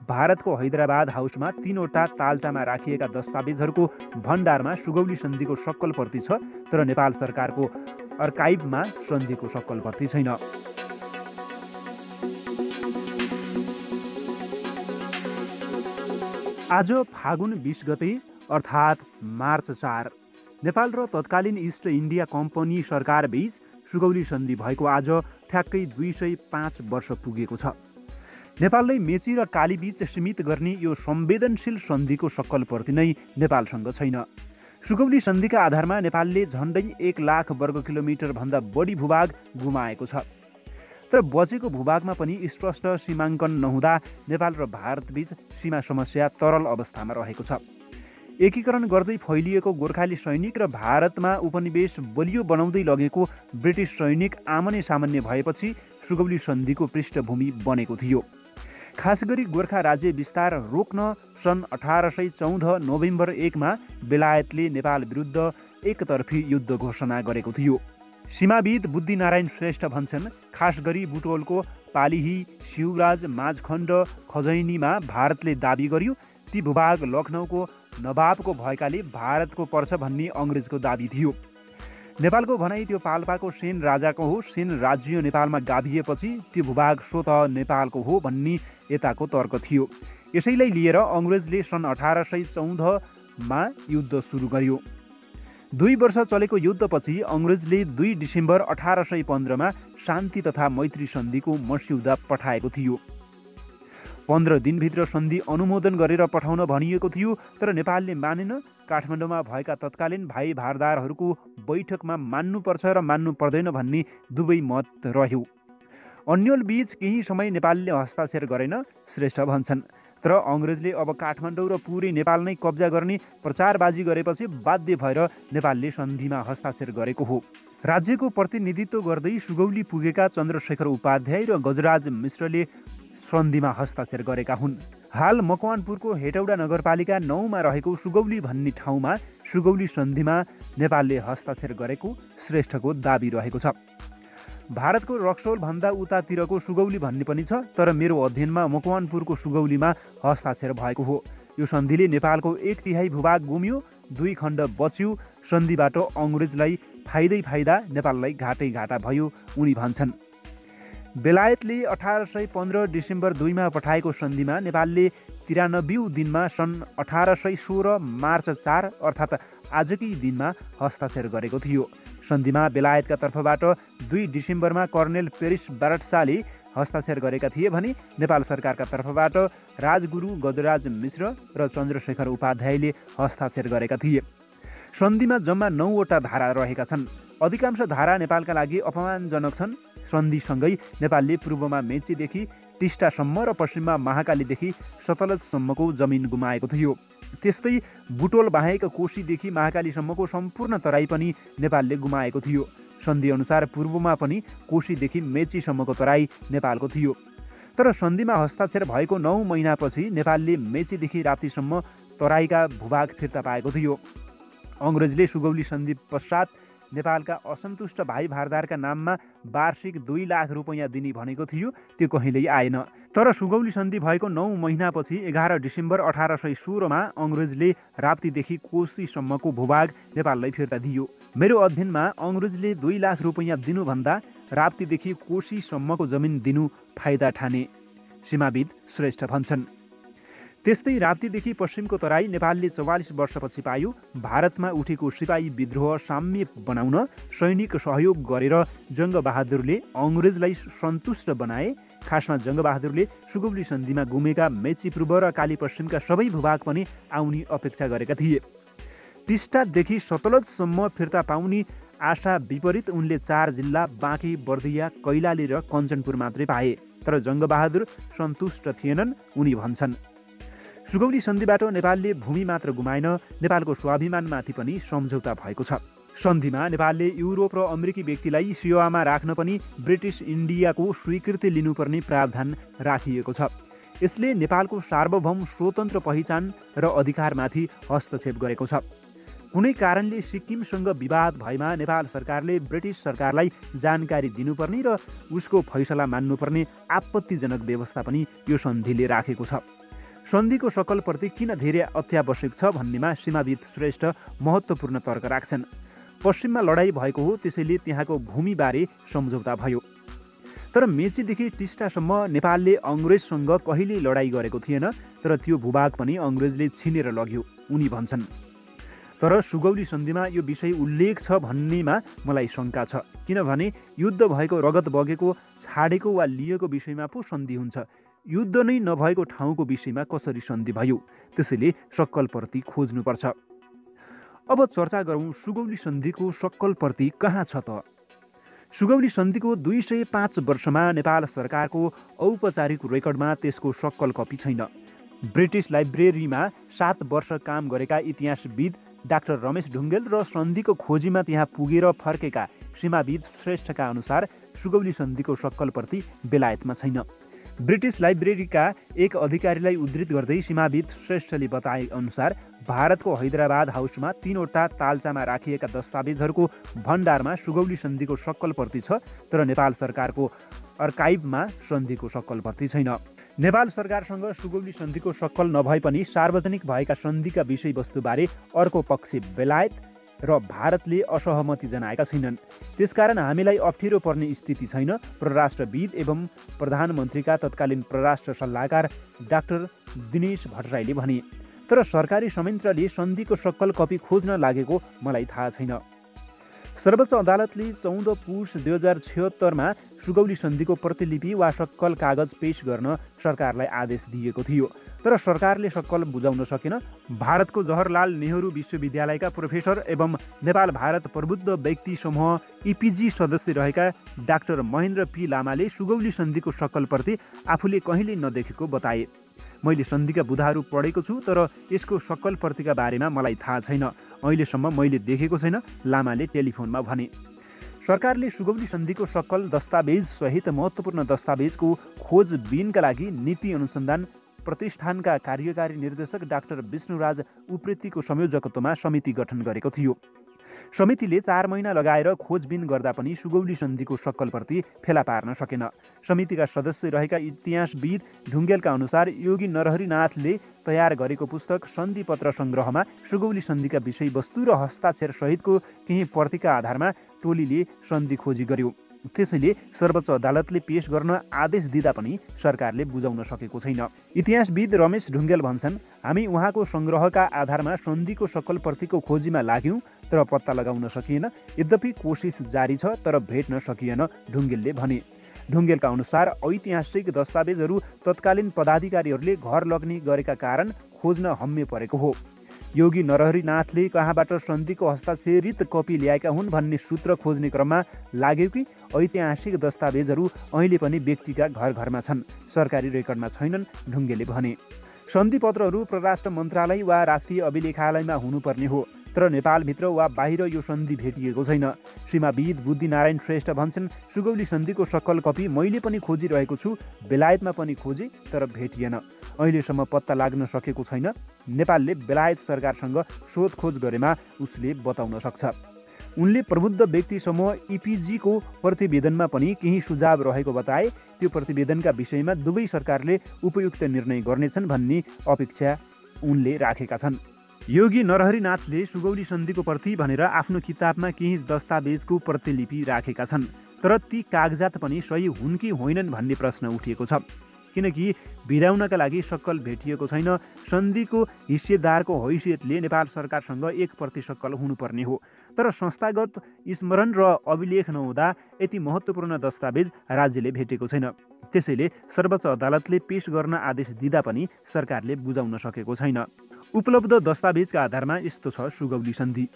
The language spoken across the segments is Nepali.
भारतको हैदराबाद हाउसमा 3वटा ताल्चामा राखिएका दस्तावेजहरूको भण्डारमा सुगौली सन्धिको सक्कल प्रति छ, तर नेपाल सरकारको अर्काइभमा सन्धिको सक्कल प्रति छैन। आज फागुन 20 गते अर्थात् मार्च 4 नेपाल र तत्कालीन इस्ट इन्डिया कम्पनी सरकार बीच सुगौली सन्धि भएको आज ठ्याक्कै 205 वर्ष पुगेको छ। नेपाललाई मेची र कालीबीच सीमित गर्ने यो संवेदनशील सन्धिको सक्कल प्रति नै नेपालसँग छैन। सुगौली सन्धिका आधारमा नेपालले झन्डै 1 लाख वर्ग किलोमिटर भन्दा बढी भूभाग गुमाएको छ। तर बचेको भूभागमा पनि स्पष्ट सीमाङ्कन नहुँदा नेपाल र भारतबीच सीमा समस्या तरल अवस्थामा रहेको छ। एकीकरण गर्दै फैलिएको गोर्खाली सैनिक र भारतमा उपनिवेश बलियो बनाउँदै लगेको ब्रिटिस सैनिक आमने सामान्य भएपछि सुगौली सन्धिको पृष्ठभूमि बनेको थियो। खास गरी गोर्खा राज्य विस्तार रोक्न सन् 1814 नोभेम्बर 1 मा बेलायतले नेपाल विरुद्ध एकतर्फी युद्ध घोषणा गरेको थियो। सीमाविद बुद्धिनारायण श्रेष्ठ भन्छन्, खास गरी बुटोलको पालिही, शिवराज, माझखण्ड, खजैनीमा भारतले दाबी गर्यो ती भूभाग लखनऊको नवाबको भएकाले भारतको पर्छ भन्ने अङ्ग्रेजको दाबी थियो। नेपालको भनाइ त्यो पाल्पाको सेन राजाको हो, सेन राज्य नेपालमा गाभिएपछि त्यो भूभाग स्वतः नेपालको हो भन्ने यताको तर्क थियो। यसैलाई लिएर अङ्ग्रेजले सन् 1814 मा युद्ध सुरु गर्यो। 2 वर्ष चलेको युद्धपछि अङ्ग्रेजले 2 डिसेम्बर 1815 मा शान्ति तथा मैत्री सन्धिको मस्यौदा पठाएको थियो। 15 दिनभित्र सन्धि अनुमोदन गरेर पठाउन भनिएको थियो, तर नेपालले मानेन। काठमाडौँमा भएका तत्कालीन भाइ भारदारहरूको बैठकमा मान्नुपर्छ र मान्नु पर्दैन भन्ने दुवै मत रह्यो। अन्यल बीच केही समय नेपालले हस्ताक्षर गरेन, श्रेष्ठ भन्छन्। तर अङ्ग्रेजले अब काठमाडौँ र पुरै नेपाल नै कब्जा गर्ने प्रचारबाजी गरेपछि बाध्य भएर नेपालले सन्धिमा हस्ताक्षर गरेको हो। राज्यको प्रतिनिधित्व गर्दै सुगौली पुगेका चन्द्रशेखर उपाध्याय र गजराज मिश्रले सन्धिमा हस्ताक्षर गरेका हुन्। हाल मकवानपुरको हेटौडा नगरपालिका 9 मा रहेको सुगौली भन्ने ठाउँमा सुगौली सन्धिमा नेपालले हस्ताक्षर गरेको श्रेष्ठको दाबी रहेको छ। भारतको रक्सौल भन्दा उतातिरको सुगौली भन्ने पनि छ, तर मेरो अध्ययनमा मकवानपुरको सुगौलीमा हस्ताक्षर भएको हो। यो सन्धिले नेपालको 1/3 भूभाग गुम्यो, 2 खण्ड बच्यो। सन्धिबाट अङ्ग्रेजलाई फाइदा, नेपाललाई घाटा भयो उनी भन्छन्। बेलायतले 1815 डिसेम्बर 2 मा पठाएको सन्धिमा नेपालले 93 दिनमा सन् 1816 मार्च 4 अर्थात् आजकै दिनमा हस्ताक्षर गरेको थियो। सन्धिमा बेलायतका तर्फबाट 2 डिसेम्बरमा कर्नेल पेरिस बारटसाले हस्ताक्षर गरेका थिए भने नेपाल सरकारका तर्फबाट राजगुरु गजराज मिश्र र चन्द्रशेखर उपाध्यायले हस्ताक्षर गरेका थिए। सन्धिमा जम्मा 9 वटा धारा रहेका छन्। अधिकांश धारा नेपालका लागि अपमानजनक छन्। सन्धिसँगै नेपालले पूर्वमा मेचीदेखि टिस्टासम्म र पश्चिममा महाकालीदेखि सतलजसम्मको जमिन गुमाएको थियो। त्यस्तै बुटोल बाहेक कोशीदेखि महाकालीसम्मको सम्पूर्ण तराई पनि नेपालले गुमाएको थियो। सन्धिअनुसार पूर्वमा पनि कोशीदेखि मेचीसम्मको तराई नेपालको थियो। तर सन्धिमा हस्ताक्षर भएको 9 महिनापछि नेपालले मेचीदेखि राप्तीसम्म तराईका भूभाग फिर्ता पाएको थियो। अङ्ग्रेजले सुगौली सन्धि पश्चात नेपालका असन्तुष्ट भाइ भारदारका नाममा वार्षिक 2 लाख रुपैयाँ दिने भनेको थियो, त्यो कहिल्यै आएन। तर सुगौली सन्धि भएको 9 महिनापछि 11 डिसेम्बर 1816 मा अङ्ग्रेजले राप्तीदेखि कोशीसम्मको भूभाग नेपाललाई फिर्ता दियो। मेरो अध्ययनमा अङ्ग्रेजले 2 लाख रुपैयाँ दिनुभन्दा राप्तीदेखि कोशीसम्मको जमिन दिनु फाइदा ठाने, सीमाविद श्रेष्ठ भन्छन्। त्यस्तै राप्तीदेखि पश्चिमको तराई नेपालले 44 वर्षपछि पायो। भारतमा उठेको सिपाही विद्रोह साम्य बनाउन सैनिक सहयोग गरेर जङ्गबहादुरले अङ्ग्रेजलाई सन्तुष्ट बनाए। खासमा जङ्गबहादुरले सुगौली सन्धिमा गुमेका मेची पूर्व र काली पश्चिमका सबै भूभाग पनि आउने अपेक्षा गरेका थिए। टिस्टादेखि सतलजसम्म फिर्ता पाउने आशा विपरीत उनले 4 जिल्ला बाँकी, बर्दिया, कैलाली र कञ्चनपुर मात्रै पाए। तर जङ्गबहादुर सन्तुष्ट थिएनन्, उनी भन्छन्। सुगौली सन्धिबाट नेपालले भूमि मात्र गुमाएन, नेपालको स्वाभिमानमाथि पनि सम्झौता भएको छ। सन्धिमा नेपालले युरोप र अमेरिकी व्यक्तिलाई सेवामा राख्न पनि ब्रिटिस इन्डियाको स्वीकृति लिनुपर्ने प्रावधान राखिएको छ। यसले नेपालको सार्वभौम स्वतन्त्र पहिचान र अधिकारमाथि हस्तक्षेप गरेको छ। कुनै कारणले सिक्किमसँग विवाद भएमा नेपाल सरकारले ब्रिटिस सरकारलाई जानकारी दिनुपर्ने र उसको फैसला मान्नुपर्ने आपत्तिजनक व्यवस्था पनि यो सन्धिले राखेको छ। सन्धिको सकलप्रति किन धेरै अत्यावश्यक छ भन्नेमा सीमाविद श्रेष्ठ महत्त्वपूर्ण तर्क राख्छन्। पश्चिममा लडाईँ भएको हो, त्यसैले त्यहाँको भूमिबारे सम्झौता भयो। तर मेचीदेखि टिस्टासम्म नेपालले अङ्ग्रेजसँग कहिल्यै लडाईँ गरेको थिएन, तर त्यो भूभाग पनि अङ्ग्रेजले छिनेर लग्यो उनी भन्छन्। तर सुगौली सन्धिमा यो विषय उल्लेख छ भन्नेमा मलाई शङ्का छ, किनभने युद्ध भएको, रगत बगेको, छाडेको वा लिएको विषयमा पो सन्धि हुन्छ। युद्ध नै नभएको ठाउँको विषयमा कसरी सन्धि भयो? त्यसैले सक्कलप्रति खोज्नुपर्छ। अब चर्चा गरौँ सुगौली सन्धिको सक्कलप्रति कहाँ छ त? सुगौली सन्धिको 205 वर्षमा नेपाल सरकारको औपचारिक रेकर्डमा त्यसको सक्कल कपी छैन। ब्रिटिस लाइब्रेरीमा 7 वर्ष काम गरेका इतिहासविद डाक्टर रमेश ढुङ्गेल र सन्धिको खोजीमा त्यहाँ पुगेर फर्केका सीमाविद श्रेष्ठका अनुसार सुगौली सन्धिको सक्कलप्रति बेलायतमा छैन। ब्रिटिस लाइब्रेरीका एक अधिकारीलाई उद्धृत गर्दै सीमाविद श्रेष्ठले बताए अनुसार भारतको हैदराबाद हाउसमा 3वटा ताल्चामा राखिएका दस्तावेजहरूको भण्डारमा सुगौली सन्धिको सक्कलप्रति छ, तर नेपाल सरकारको अर्काइभमा सन्धिको सक्कलप्रति छैन। नेपाल सरकारसँग सुगौली सन्धिको सक्कल नभए पनि सार्वजनिक भएका सन्धिका विषयवस्तुबारे अर्को पक्ष बेलायत र भारतले असहमति जनाएका छैनन्। त्यसकारण हामीलाई अप्ठ्यारो पर्ने स्थिति छैन, परराष्ट्रविद एवं प्रधानमन्त्रीका तत्कालीन परराष्ट्र सल्लाहकार डाक्टर दिनेश भट्टराईले भने। तर सरकारी संयन्त्रले सन्धिको सक्कल कपी खोज्न लागेको मलाई थाहा छैन। सर्वोच्च अदालतले 14 पुस 2076मा सुगौली सन्धिको प्रतिलिपि वा सक्कल कागज पेश गर्न सरकारलाई आदेश दिएको थियो, तर सरकारले सक्कल बुझाउन सकेन। भारतको जवाहरलाल नेहरू विश्वविद्यालयका प्रोफेसर एवं नेपाल भारत प्रबुद्ध व्यक्ति समूह इपिजी सदस्य रहेका डाक्टर महेन्द्र पी लामाले सुगौली सन्धिको सक्कलप्रति आफूले कहिल्यै नदेखेको बताए। मैले सन्धिका बुधाहरू पढेको छु, तर यसको सक्कलप्रतिका बारेमा मलाई थाहा छैन। अहिलेसम्म मैले देखेको छैन, लामाले टेलिफोनमा भने। सरकारले सुगौली सन्धिको सक्कल दस्तावेज सहित महत्त्वपूर्ण दस्तावेजको खोजबिनका लागि नीति अनुसन्धान प्रतिष्ठानका कार्यकारी निर्देशक डाक्टर विष्णुराज उप्रेतीको संयोजकत्वमा समिति गठन गरेको थियो। समितिले 4 महिना लगाएर खोजबिन गर्दा पनि सुगौली सन्धिको सक्कलप्रति फेला पार्न सकेन। समितिका सदस्य रहेका इतिहासविद ढुङ्गेलका अनुसार योगी नरहरिनाथले तयार गरेको पुस्तक सन्धिपत्र सङ्ग्रहमा सुगौली सन्धिका विषयवस्तु र हस्ताक्षर सहितको केही प्रतिका आधारमा टोलीले सन्धि खोजी गर्यो। त्यसैले सर्वोच्च अदालतले पेश गर्न आदेश दिँदा पनि सरकारले बुझाउन सकेको छैन। इतिहासविद रमेश ढुङ्गेल भन्छन्, हामी उहाँको सङ्ग्रहका आधारमा सन्धिको सक्कलप्रतिको खोजीमा लाग्यौँ, तर पत्ता लगाउन सकिएन। यद्यपि कोसिस जारी छ, तर भेट्न सकिएन, ढुङ्गेलले भने। ढुङ्गेलका अनुसार ऐतिहासिक दस्तावेजहरू तत्कालीन पदाधिकारीहरूले घर लग्ने गरेका कारण खोज्न हम्मे परेको हो। योगी नरहरिनाथले कहाँबाट सन्धिको हस्ताक्षरित कपी ल्याएका हुन् भन्ने सूत्र खोज्ने क्रममा लाग्यो कि ऐतिहासिक दस्तावेजहरू अहिले पनि व्यक्तिका घर घरमा छन्, सरकारी रेकर्डमा छैनन्, ढुङ्गेलले भने। सन्धिपत्रहरू परराष्ट्र मन्त्रालय वा राष्ट्रिय अभिलेखालयमा हुनुपर्ने हो, तर नेपालभित्र वा बाहिर यो सन्धि भेटिएको छैन। सीमाविद बुद्धिनारायण श्रेष्ठ भन्छन्, सुगौली सन्धिको सक्कल कपी मैले पनि खोजिरहेको छु, बेलायतमा पनि खोजे, तर भेटिएन। अहिलेसम्म पत्ता लाग्न सकेको छैन। नेपालले बेलायत सरकारसँग सोधखोज गरेमा उसले बताउन सक्छ। उनले प्रबुद्ध व्यक्ति समूह इपिजीको प्रतिवेदनमा पनि केही सुझाव रहेको बताए। त्यो प्रतिवेदनका विषयमा दुवै सरकारले उपयुक्त निर्णय गर्नेछन् भन्ने अपेक्षा उनले राखेका छन्। योगी नरहरिनाथले सुगौली सन्धिको प्रति भनेर आफ्नो किताबमा केही दस्तावेजको प्रतिलिपि राखेका छन्, तर ती कागजात पनि सही हुन् कि होइनन् भन्ने प्रश्न उठिएको छ, किनकि भिडाउनका लागि सक्कल भेटिएको छैन। सन्धिको हिस्सेदारको हैसियतले नेपाल सरकारसँग 1 सक्कल हुनुपर्ने हो, तर संस्थागत स्मरण र अभिलेख नहुँदा यति महत्त्वपूर्ण दस्तावेज राज्यले भेटेको छैन। त्यसैले सर्वोच्च अदालतले पेश गर्न आदेश दिँदा पनि सरकारले बुझाउन सकेको छैन। उपलब्ध दस्तावेजका आधारमा यस्तो छ सुगौली सन्धि।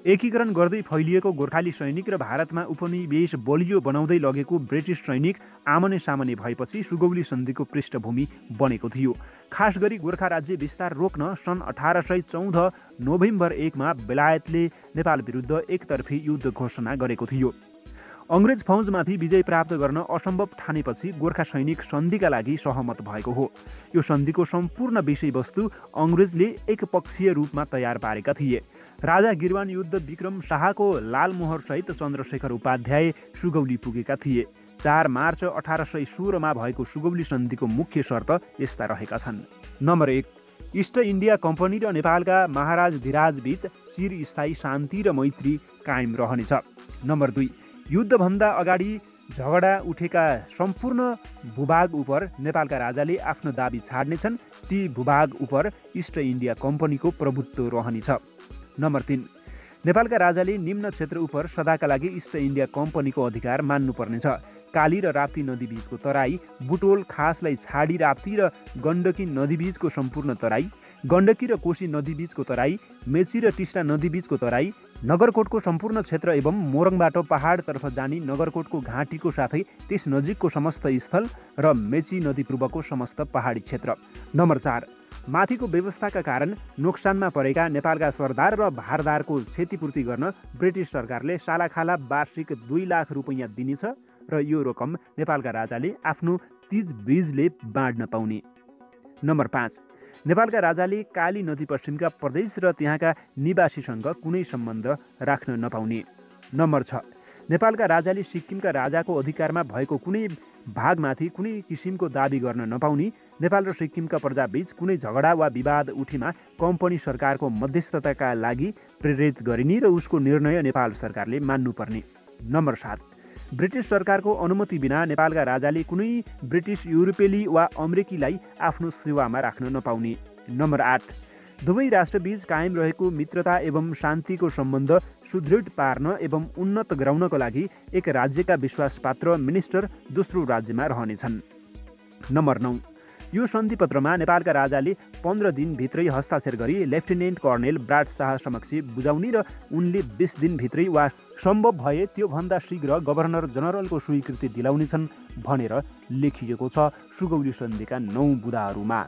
एकीकरण गर्दै फैलिएको गोर्खाली सैनिक र भारतमा उपनिवेश बलियो बनाउँदै लगेको ब्रिटिस सैनिक आमने सामने भएपछि सुगौली सन्धिको पृष्ठभूमि बनेको थियो। खास गरी गोर्खा राज्य विस्तार रोक्न सन् 1814 नोभेम्बर 1मा बेलायतले नेपाल विरुद्ध एकतर्फी युद्ध घोषणा गरेको थियो। अङ्ग्रेज फौजमाथि विजय प्राप्त गर्न असम्भव ठानेपछि गोर्खा सैनिक सन्धिका लागि सहमत भएको हो। यो सन्धिको सम्पूर्ण विषयवस्तु अङ्ग्रेजले एकपक्षीय रूपमा तयार पारेका थिए। राजा गिरवान युद्ध विक्रम शाहको लालमोहरसहित चन्द्रशेखर उपाध्याय सुगौली पुगेका थिए। 4 मार्च 1816 मा भएको सुगौली सन्धिको मुख्य शर्त यस्ता रहेका छन्। नम्बर 1, इस्ट इन्डिया कम्पनी र नेपालका महाराज धिराज बीच चिरस्थायी शान्ति र मैत्री कायम रहनेछ। नम्बर 2, युद्धभन्दा अगाडि झगडा उठेका सम्पूर्ण भूभाग उप नेपालका राजाले आफ्नो दाबी छाड्नेछन्। ती भूभाग उप इस्ट इन्डिया कम्पनीको प्रभुत्व रहनेछ। नम्बर 3, नेपालका राजाले निम्न क्षेत्र उप सदाका लागि इस्ट इन्डिया कम्पनीको अधिकार मान्नुपर्नेछ। काली र राप्ती नदीबीचको तराई, बुटोल खासलाई छाडी राप्ती र गण्डकी नदीबीचको सम्पूर्ण तराई, गण्डकी र कोशी नदीबीचको तराई, मेची र टिस्टा नदीबीचको तराई, नगरकोटको सम्पूर्ण क्षेत्र एवं मोरङबाट पहाडतर्फ जाने नगरकोटको घाँटीको साथै त्यस नजिकको समस्त स्थल र मेची नदी पूर्वको समस्त पहाडी क्षेत्र। नम्बर 4, माथिको व्यवस्थाका कारण नोक्सानमा परेका नेपालका सरदार र भारदारको क्षतिपूर्ति गर्न ब्रिटिस सरकारले सालाखाला वार्षिक 2 लाख रुपैयाँ दिनेछ र यो रकम नेपालका राजाले आफ्नो तीज बीजले बाँड्न पाउने। नम्बर 5, नेपालका राजाले काली नदी पश्चिमका प्रदेश र त्यहाँका निवासीसँग कुनै सम्बन्ध राख्न नपाउने। नम्बर 6, नेपालका राजाले सिक्किमका राजाको अधिकारमा भएको कुनै भागमाथि कुनै किसिमको दाबी गर्न नपाउने। नेपाल र सिक्किमका प्रजाबीच कुनै झगडा वा विवाद उठेमा कम्पनी सरकारको मध्यस्थताका लागि प्रेरित गरिने र उसको निर्णय नेपाल सरकारले मान्नुपर्ने। नम्बर 7, ब्रिटिस सरकारको अनुमति बिना नेपालका राजाले कुनै ब्रिटिस, युरोपेली वा अमेरिकीलाई आफ्नो सेवामा राख्न नपाउने। नम्बर 8, दुवै राष्ट्रबीच कायम रहेको मित्रता एवं शान्तिको सम्बन्ध सुदृढ पार्न एवं उन्नत गराउनको लागि एक राज्यका विश्वासपात्र मिनिस्टर दोस्रो राज्यमा रहनेछन्। नम्बर 9, यो सन्धिपत्रमा नेपालका राजाले 15 दिनभित्रै हस्ताक्षर गरी लेफ्टिनेन्ट कर्नेल ब्राड शाह समक्ष बुझाउने र उनले 20 दिनभित्रै वा सम्भव भए त्योभन्दा शीघ्र गभर्नर जनरलको स्वीकृति दिलाउनेछन् भनेर लेखिएको छ सुगौली सन्धिका 9 बुँदाहरूमा।